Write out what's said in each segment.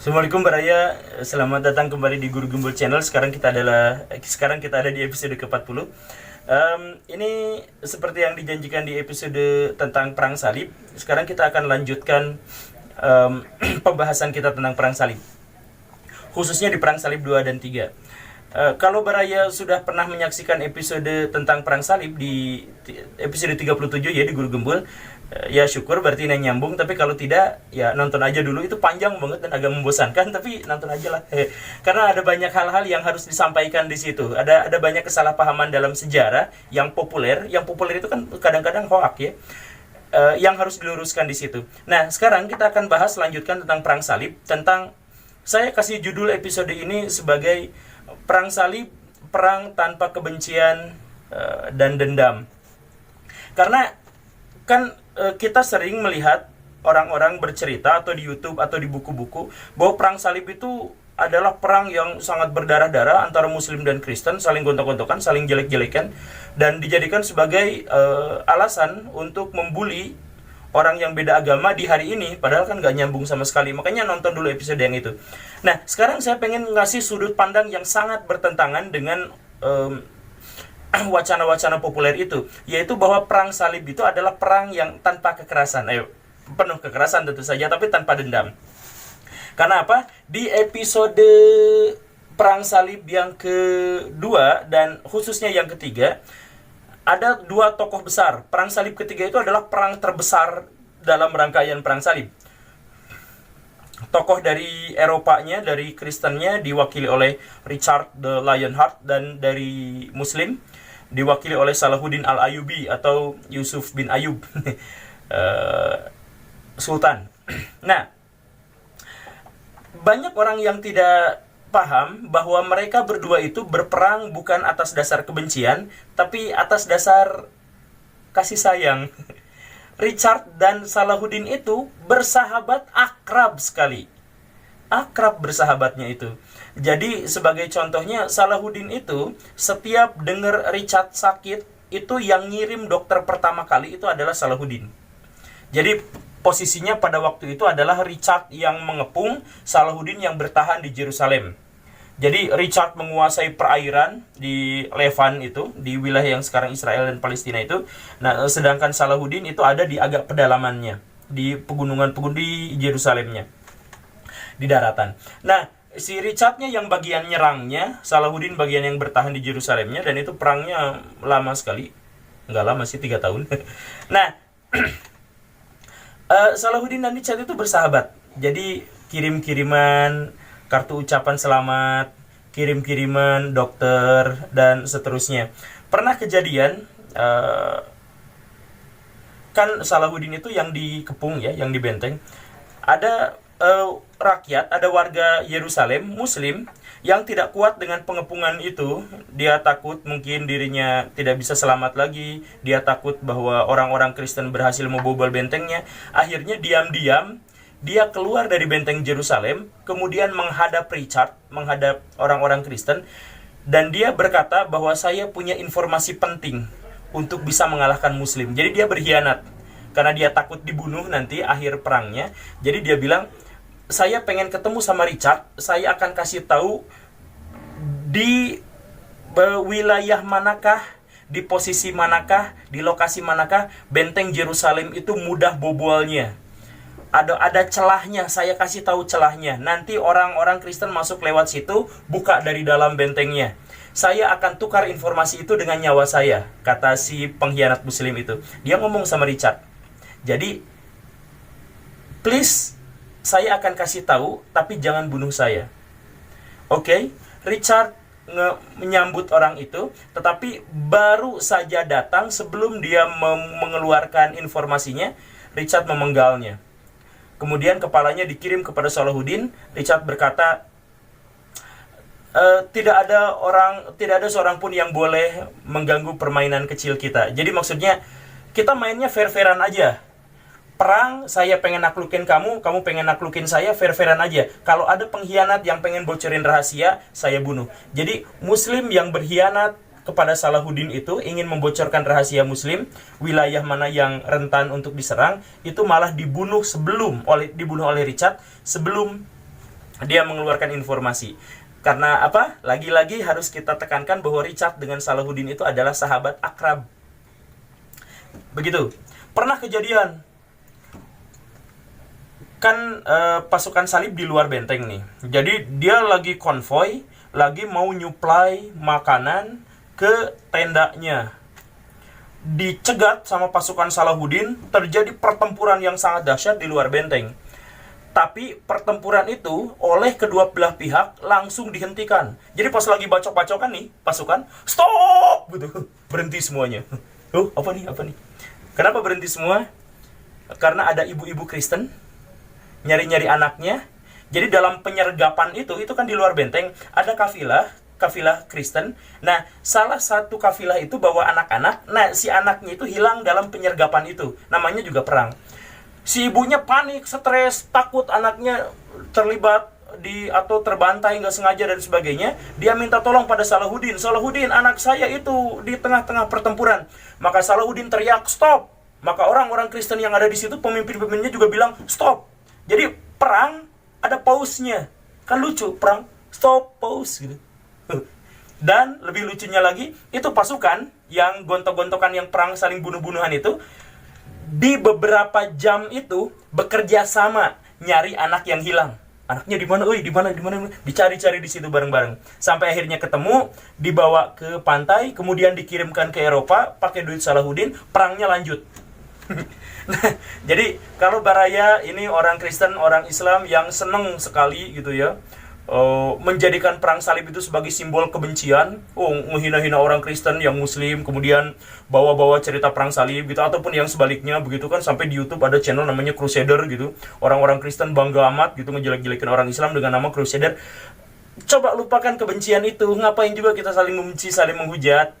Assalamualaikum Baraya, selamat datang kembali di Guru Gembul Channel. Sekarang kita ada di episode ke-40. Ini seperti yang dijanjikan di episode tentang perang salib. Sekarang kita akan lanjutkan pembahasan kita tentang perang salib, khususnya di perang salib 2 dan 3. Kalau Baraya sudah pernah menyaksikan episode tentang perang salib di episode 37 ya di Guru Gembul, ya syukur berarti ini nyambung. Tapi kalau tidak, ya nonton aja dulu. Itu panjang banget dan agak membosankan, tapi nonton aja lah. Karena ada banyak hal-hal yang harus disampaikan di situ. Ada banyak kesalahpahaman dalam sejarah yang populer. Yang populer itu kan kadang-kadang hoak ya. Yang harus diluruskan di situ. Nah, sekarang kita akan lanjutkan tentang perang salib. Saya kasih judul episode ini sebagai perang salib, perang tanpa kebencian dan dendam. Karena kan kita sering melihat orang-orang bercerita atau di YouTube atau di buku-buku bahwa perang salib itu adalah perang yang sangat berdarah-darah antara Muslim dan Kristen, saling gontok-gontokan, saling jelek-jelekan, dan dijadikan sebagai alasan untuk membuli orang yang beda agama di hari ini, padahal kan gak nyambung sama sekali. Makanya nonton dulu episode yang itu. Nah, sekarang saya pengen ngasih sudut pandang yang sangat bertentangan dengan wacana-wacana populer itu, yaitu bahwa perang salib itu adalah perang yang tanpa kekerasan. Penuh kekerasan tentu saja, tapi tanpa dendam. Karena apa? Di episode perang salib yang kedua dan khususnya yang ketiga, ada dua tokoh besar. Perang salib ketiga itu adalah perang terbesar dalam rangkaian perang salib. Tokoh dari Eropanya, dari Kristennya diwakili oleh Richard the Lionheart, dan dari Muslim diwakili oleh Salahuddin Al-Ayyubi atau Yusuf bin Ayub, Sultan. Nah, banyak orang yang tidak paham bahwa mereka berdua itu berperang bukan atas dasar kebencian, tapi atas dasar kasih sayang. Richard dan Salahuddin itu bersahabat akrab sekali. Akrab bersahabatnya itu. Jadi sebagai contohnya, Salahuddin itu setiap dengar Richard sakit, itu yang ngirim dokter pertama kali itu adalah Salahuddin. Jadi posisinya pada waktu itu adalah Richard yang mengepung, Salahuddin yang bertahan di Yerusalem. Jadi Richard menguasai perairan di Levan itu, di wilayah yang sekarang Israel dan Palestina itu. Nah, sedangkan Salahuddin itu ada di agak pedalamannya, di pegunungan-pegunungan di Yerusalemnya, di daratan. Nah, si Richardnya yang bagian nyerangnya, Salahuddin bagian yang bertahan di Yerusalemnya, dan itu perangnya lama sekali. Nggak lama sih, 3 tahun. Nah, Salahuddin dan Richard itu bersahabat. Jadi kirim-kiriman kartu ucapan selamat, kirim-kiriman dokter, dan seterusnya. Pernah kejadian, kan Salahuddin itu yang dikepung ya, yang dibenteng. Ada rakyat, ada warga Yerusalem, Muslim, yang tidak kuat dengan pengepungan itu. Dia takut mungkin dirinya tidak bisa selamat lagi. Dia takut bahwa orang-orang Kristen berhasil membobol bentengnya. Akhirnya diam-diam dia keluar dari benteng Yerusalem, kemudian menghadap Richard, menghadap orang-orang Kristen, dan dia berkata bahwa saya punya informasi penting untuk bisa mengalahkan Muslim. Jadi dia berkhianat karena dia takut dibunuh nanti akhir perangnya. Jadi dia bilang, saya pengen ketemu sama Richard, saya akan kasih tahu di wilayah manakah, di posisi manakah, di lokasi manakah benteng Yerusalem itu mudah bobolnya. Ada celahnya, saya kasih tahu celahnya. Nanti orang-orang Kristen masuk lewat situ, buka dari dalam bentengnya. Saya akan tukar informasi itu dengan nyawa saya, kata si pengkhianat Muslim itu. Dia ngomong sama Richard. Jadi, please, saya akan kasih tahu, tapi jangan bunuh saya. Oke, Richard menyambut orang itu, tetapi baru saja datang sebelum dia mengeluarkan informasinya, Richard memenggalnya. Kemudian kepalanya dikirim kepada Salahuddin. Richard berkata, tidak ada seorang pun yang boleh mengganggu permainan kecil kita. Jadi maksudnya kita mainnya fair-fairan aja. Perang, saya pengen naklukin kamu, kamu pengen naklukin saya, fair-fairan aja. Kalau ada pengkhianat yang pengen bocorin rahasia, saya bunuh. Jadi Muslim yang berkhianat kepada Salahuddin itu, ingin membocorkan rahasia Muslim, wilayah mana yang rentan untuk diserang, itu malah dibunuh oleh Richard sebelum dia mengeluarkan informasi. Karena apa? Lagi-lagi harus kita tekankan bahwa Richard dengan Salahuddin itu adalah sahabat akrab. Begitu. Pernah kejadian kan pasukan salib di luar benteng nih. Jadi dia lagi konvoy, lagi mau nyuplai makanan ke tendanya. Dicegat sama pasukan Salahuddin, terjadi pertempuran yang sangat dahsyat di luar benteng. Tapi pertempuran itu oleh kedua belah pihak langsung dihentikan. Jadi pas lagi bacok-bacokan nih pasukan, stop gitu. Berhenti semuanya. Oh, apa nih? Kenapa berhenti semua? Karena ada ibu-ibu Kristen nyari-nyari anaknya. Jadi dalam penyergapan itu kan di luar benteng ada kafilah Kristen. Nah, salah satu kafilah itu bawa anak-anak. Nah, si anaknya itu hilang dalam penyergapan itu. Namanya juga perang. Si ibunya panik, stres, takut anaknya terlibat atau terbantai nggak sengaja dan sebagainya. Dia minta tolong pada Salahuddin. Salahuddin, anak saya itu di tengah-tengah pertempuran. Maka Salahuddin teriak, stop. Maka orang-orang Kristen yang ada di situ, pemimpin-pemimpinnya juga bilang, stop. Jadi perang ada pause-nya. Kan lucu, perang, stop, pause gitu. Dan lebih lucunya lagi, itu pasukan yang gontok-gontokan, yang perang saling bunuh-bunuhan itu, di beberapa jam itu bekerja sama nyari anak yang hilang. Anaknya di mana? Di mana? Dicari-cari di situ bareng-bareng. Sampai akhirnya ketemu, dibawa ke pantai, kemudian dikirimkan ke Eropa pakai duit Salahuddin, perangnya lanjut. Nah, jadi kalau Baraya ini orang Kristen, orang Islam yang seneng sekali gitu ya, menjadikan perang salib itu sebagai simbol kebencian, menghina-hina orang Kristen yang Muslim, kemudian bawa-bawa cerita perang salib gitu, ataupun yang sebaliknya begitu kan. Sampai di YouTube ada channel namanya Crusader gitu, orang-orang Kristen bangga amat gitu ngejelek-jelekin orang Islam dengan nama Crusader. Coba lupakan kebencian itu, ngapain juga kita saling membenci, saling menghujat.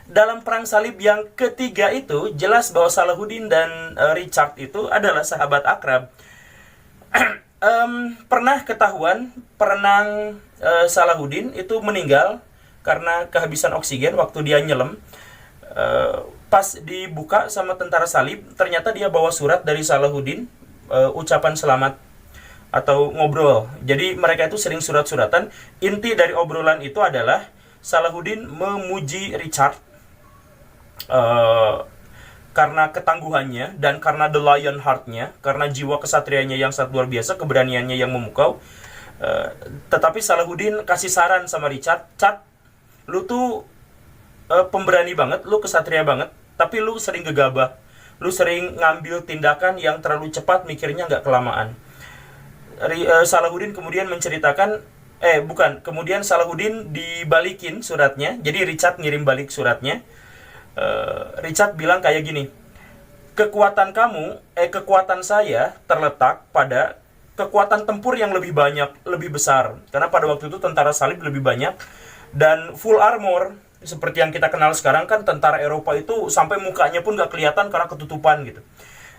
Dalam perang salib yang ketiga itu jelas bahwa Salahuddin dan Richard itu adalah sahabat akrab. Pernah ketahuan perenang Salahuddin itu meninggal karena kehabisan oksigen waktu dia nyelam. Pas dibuka sama tentara salib, ternyata dia bawa surat dari Salahuddin, ucapan selamat atau ngobrol. Jadi mereka itu sering surat-suratan. Inti dari obrolan itu adalah Salahuddin memuji Richard karena ketangguhannya dan karena the lion heart-nya, karena jiwa kesatrianya yang sangat luar biasa, keberaniannya yang memukau. Tetapi Salahuddin kasih saran sama Richard, Chad, lu tuh pemberani banget, lu kesatria banget, tapi lu sering gegabah, lu sering ngambil tindakan yang terlalu cepat, mikirnya nggak kelamaan. Salahuddin kemudian menceritakan, kemudian Salahuddin dibalikin suratnya, jadi Richard ngirim balik suratnya. Richard bilang kayak gini, kekuatan saya terletak pada kekuatan tempur yang lebih banyak, lebih besar. Karena pada waktu itu tentara salib lebih banyak dan full armor. Seperti yang kita kenal sekarang kan, tentara Eropa itu sampai mukanya pun gak kelihatan karena ketutupan gitu.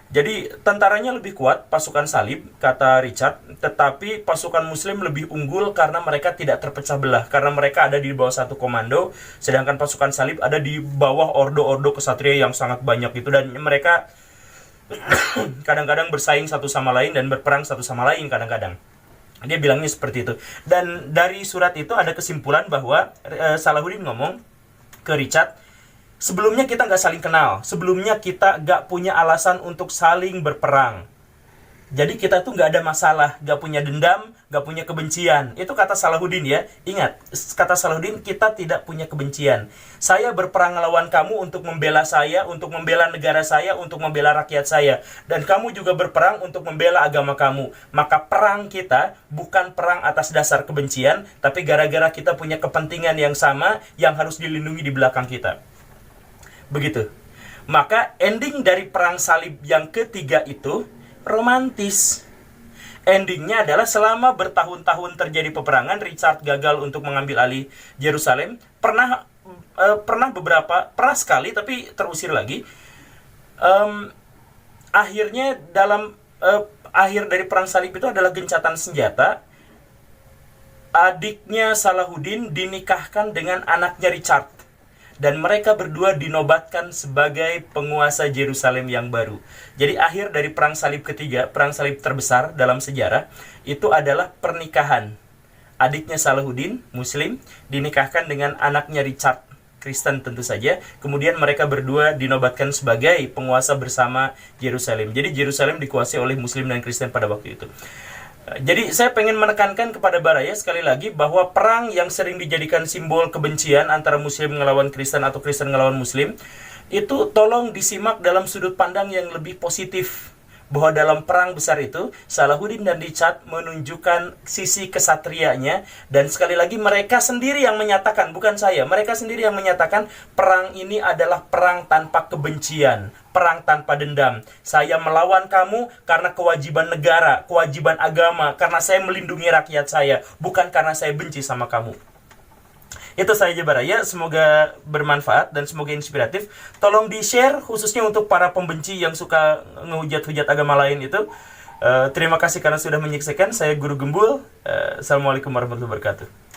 Jadi tentaranya lebih kuat, pasukan salib, kata Richard. Tetapi pasukan muslim lebih unggul karena mereka tidak terpecah belah, karena mereka ada di bawah satu komando. Sedangkan pasukan salib ada di bawah ordo-ordo kesatria yang sangat banyak gitu. Dan mereka kadang-kadang bersaing satu sama lain dan berperang satu sama lain kadang-kadang. Dia bilangnya seperti itu. Dan dari surat itu ada kesimpulan bahwa Salahuddin ngomong ke Richard, sebelumnya kita nggak saling kenal. Sebelumnya kita nggak punya alasan untuk saling berperang. Jadi kita tuh nggak ada masalah, nggak punya dendam, nggak punya kebencian. Itu kata Salahuddin ya. Ingat, kata Salahuddin, kita tidak punya kebencian. Saya berperang melawan kamu untuk membela saya, untuk membela negara saya, untuk membela rakyat saya. Dan kamu juga berperang untuk membela agama kamu. Maka perang kita bukan perang atas dasar kebencian, tapi gara-gara kita punya kepentingan yang sama yang harus dilindungi di belakang kita. Begitu. Maka ending dari perang salib yang ketiga itu romantis. Endingnya adalah selama bertahun-tahun terjadi peperangan, Richard gagal untuk mengambil alih Yerusalem. Pernah sekali tapi terusir lagi. Akhirnya dalam akhir dari perang salib itu adalah gencatan senjata. Adiknya Salahuddin dinikahkan dengan anaknya Richard. dan mereka berdua dinobatkan sebagai penguasa Yerusalem yang baru. Jadi akhir dari perang salib ketiga, perang salib terbesar dalam sejarah, itu adalah pernikahan. Adiknya Salahuddin, Muslim, dinikahkan dengan anaknya Richard, Kristen tentu saja. Kemudian mereka berdua dinobatkan sebagai penguasa bersama Yerusalem. Jadi Yerusalem dikuasai oleh Muslim dan Kristen pada waktu itu. Jadi saya pengen menekankan kepada Baraya sekali lagi bahwa perang yang sering dijadikan simbol kebencian antara Muslim ngelawan Kristen atau Kristen ngelawan Muslim, itu tolong disimak dalam sudut pandang yang lebih positif. Bahwa dalam perang besar itu, Salahuddin dan Richard menunjukkan sisi kesatrianya. Dan sekali lagi mereka sendiri yang menyatakan, bukan saya, mereka sendiri yang menyatakan perang ini adalah perang tanpa kebencian, perang tanpa dendam. Saya melawan kamu karena kewajiban negara, kewajiban agama, karena saya melindungi rakyat saya, bukan karena saya benci sama kamu. Itu saja Baraya, semoga bermanfaat dan semoga inspiratif. Tolong di-share khususnya untuk para pembenci yang suka ngehujat-hujat agama lain itu. Terima kasih karena sudah menyaksikan. Saya Guru Gembul. Assalamualaikum warahmatullahi wabarakatuh.